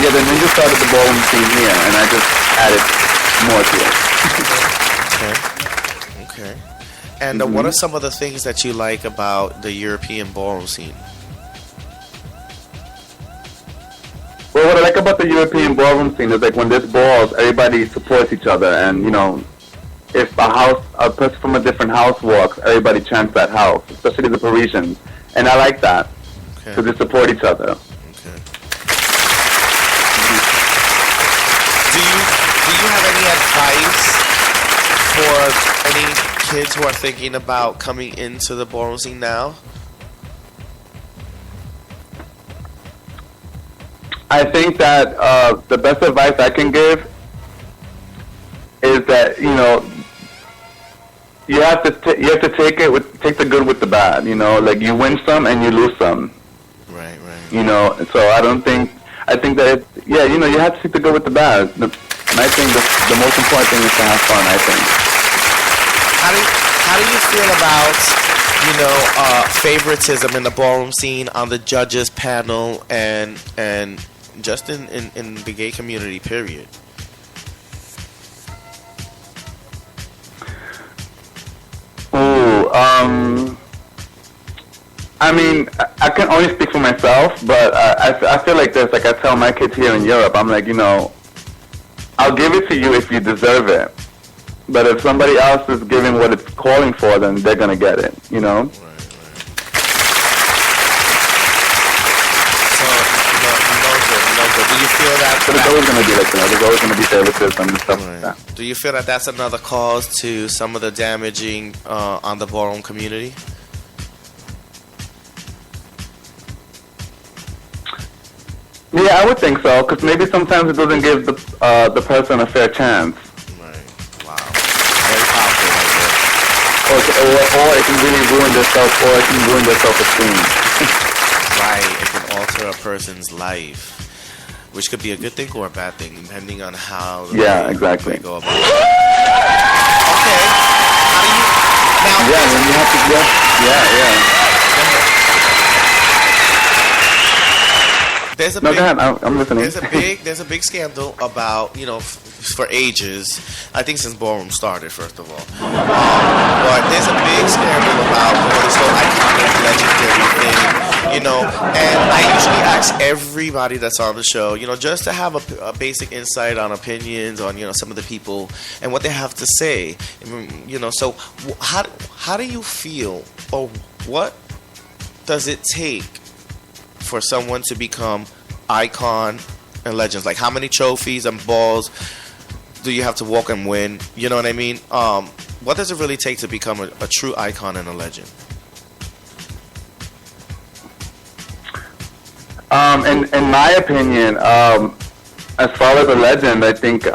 Yeah, the ninja started the ballroom scene here, and I just added more to it. Okay. And what are some of the things that you like about the European ballroom scene? Well, what I like about the European ballroom scene is like when there's balls, everybody supports each other, and if a person from a different house walks, everybody chants that house, especially the Parisians, and I like that because they support each other. Okay. Do you have any advice for any kids who are thinking about coming into the ballroom scene now? I think that the best advice I can give is that you have to take the good with the bad. Like you win some and you lose some. Right. So I think that you have to take the good with the bad. And I think the most important thing is to have fun. I think. How do you feel about favoritism in the ballroom scene on the judges panel and just in the gay community, period? I mean, I can only speak for myself, but I feel like this. Like I tell my kids here in Europe, I'm like, I'll give it to you if you deserve it. But if somebody else is giving what it's calling for, then they're gonna get it. Right. No good. Do you feel that? But it's always gonna be like that. There's always gonna be favoritism and stuff like that. Do you feel that that's another cause to some of the damaging on the ballroom community? Yeah, I would think so, because maybe sometimes it doesn't give the person a fair chance. Right. Wow. Very powerful right there. Or it can really ruin their self-esteem. Right. It can alter a person's life, which could be a good thing or a bad thing, depending on how exactly. they go about it. Okay. How do you... Now, you have to... Yeah. There's a go big, ahead. I'm listening. There's a big scandal about, for ages. I think since ballroom started, first of all. But there's a big scandal about this whole iconic, legendary thing, And I usually ask everybody that's on the show, just to have a basic insight on opinions on, some of the people and what they have to say. So how do you feel, or what does it take for someone to become icon and legends? Like, how many trophies and balls do you have to walk and win? You know what I mean? What does it really take to become a true icon and a legend? In my opinion, as far as a legend, I think you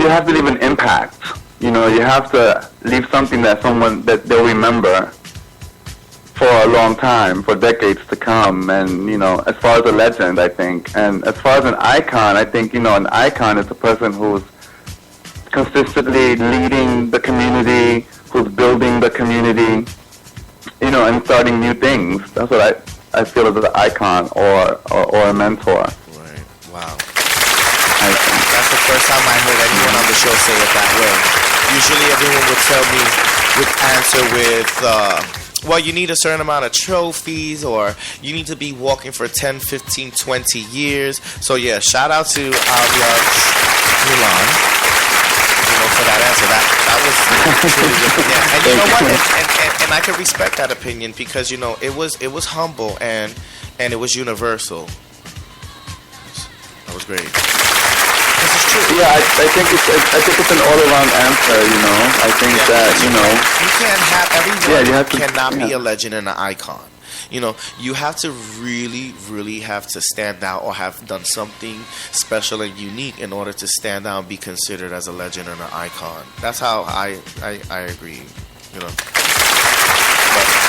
have to leave an impact. You have to leave something that they'll remember for a long time, for decades to come. And, as far as a legend, I think. And as far as an icon, I think, an icon is a person who's consistently leading the community, who's building the community, and starting new things. That's what I feel as an icon or a mentor. Right. Wow. That's the first time I heard anyone on the show say it that way. Usually everyone would answer with, well, you need a certain amount of trophies, or you need to be walking for 10, 15, 20 years. So, yeah, shout out to AVIANCE Milan, for that answer. That was truly good. Yeah. And you know what? And I can respect that opinion because, it was humble and it was universal. That was great. This is true. Yeah, I think it's an all-around answer. I think that you can't have everyone cannot be a legend and an icon. You have to really, really have to stand out or have done something special and unique in order to stand out and be considered as a legend and an icon. That's how I agree. But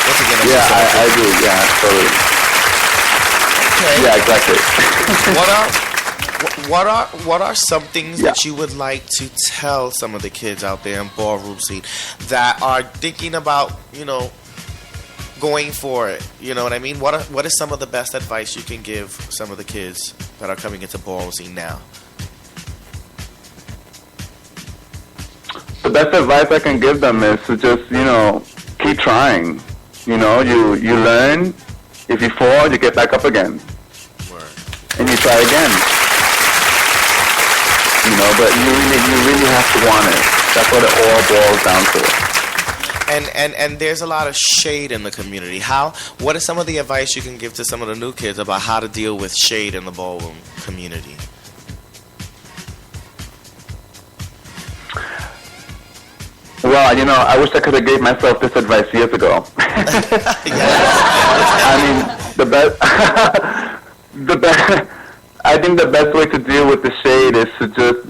once again, I agree. Yeah, totally. Okay. Yeah, exactly. What are some things that you would like to tell some of the kids out there in ballroom scene that are thinking about, going for it. You know what I mean? What is some of the best advice you can give some of the kids that are coming into ballroom scene now? The best advice I can give them is to just, keep trying. You learn. If you fall, you get back up again. Word. And you try again. But you really have to want it. That's what it all boils down to. And there's a lot of shade in the community. What is some of the advice you can give to some of the new kids about how to deal with shade in the ballroom community? Well, I wish I could have gave myself this advice years ago. I mean, I think the best way to deal with the shade is to just,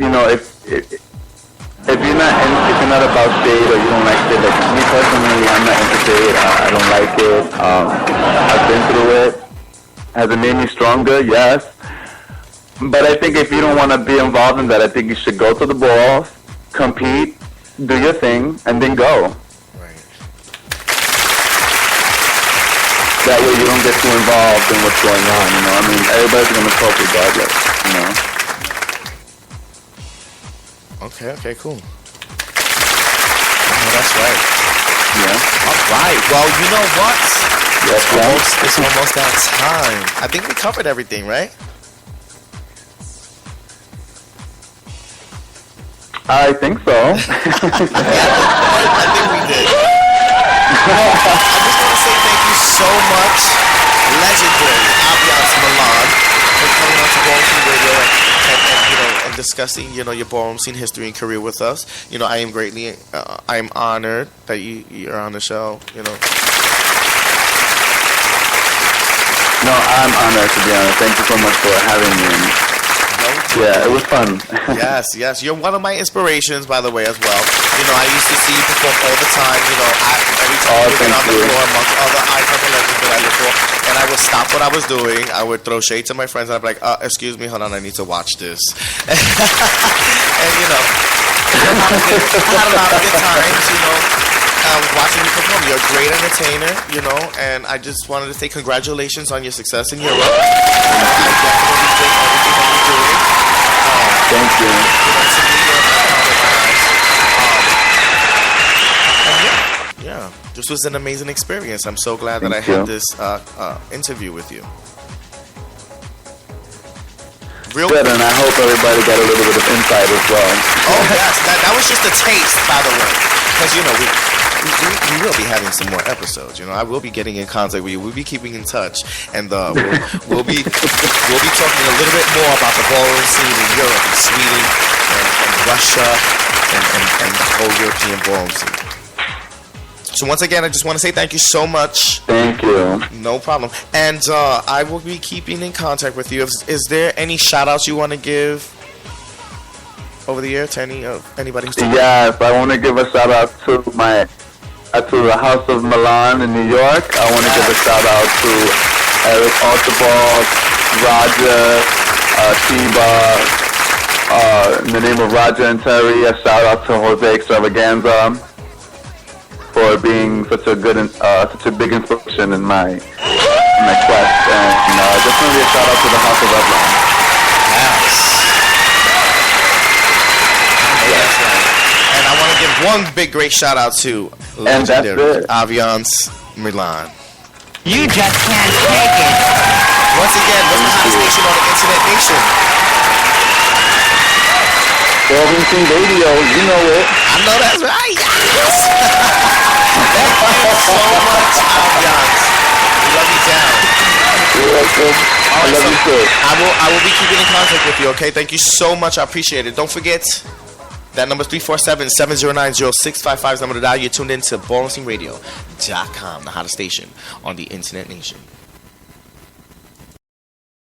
if you're not about shade or you don't like shade, like me personally, I'm not into shade. I don't like it. I've been through it. Has it made me stronger? Yes. But I think if you don't want to be involved in that, I think you should go to the balls, compete, do your thing, and then go. Right. That way you don't get too involved in what's going on, I mean, everybody's going to talk regardless, Okay, cool. Oh, that's right. Yeah. All right. Well, you know what? Yes, It's almost that time. I think we covered everything, right? I think so. I think we did. I just want to say thank you so much, legendary AVIANCE Milan, for coming on to Ballroom Scene Radio and discussing, your ballroom scene history and career with us. I am honored that you're on the show. No, I'm honored, to be honest. Thank you so much for having me. Yeah, it was fun. Yes. You're one of my inspirations, by the way, as well. I used to see you perform all the time. Every time you were on the floor amongst other icons and legends that I look for, and I would stop what I was doing. I would throw shade to my friends, and I'd be like, excuse me, hold on, I need to watch this. And, I had a lot of good times, watching you perform. You're a great entertainer, and I just wanted to say congratulations on your success in Europe. I definitely think everything that you're doing. Thank you. To me, you're a and this was an amazing experience. I'm so glad that I had this interview with you. Real good, and I hope everybody got a little bit of insight as well. Oh yes, that was just a taste, by the way, because we will be having some more episodes. I will be getting in contact with you. We'll be keeping in touch, and we'll be talking a little bit more about the ballroom scene in Europe, and Sweden, and Russia, and the whole European ballroom scene. So once again, I just want to say thank you so much. Thank you. No problem. And I will be keeping in contact with you. Is there any shout-outs you want to give over the year to anybody who's talking? Yes, I want to give a shout-out to the House of Milan in New York. I want to give a shout-out to Eric Archibald, Roger, Tiba, in the name of Roger and Terry. A shout-out to Jose Extravaganza for being such a big inspiration in my quest, and definitely a shout out to the House of Revlon. Yes. That's right. And I want to give one big great shout out to legendary AVIANCE Milan. You just can't take it. Once again, what's the hottest station on the Internet Nation? Ballroom Scene Radio, you know it. I know that's right. Yes. Thank you so much, AVIANCE. We love you down. You're welcome. I love you too. I will be keeping in contact with you. Okay, thank you so much. I appreciate it. Don't forget that number 347-709-0655 is the number to dial. You're tuned in to BallroomSceneRadio.com, the hottest station on the Internet Nation.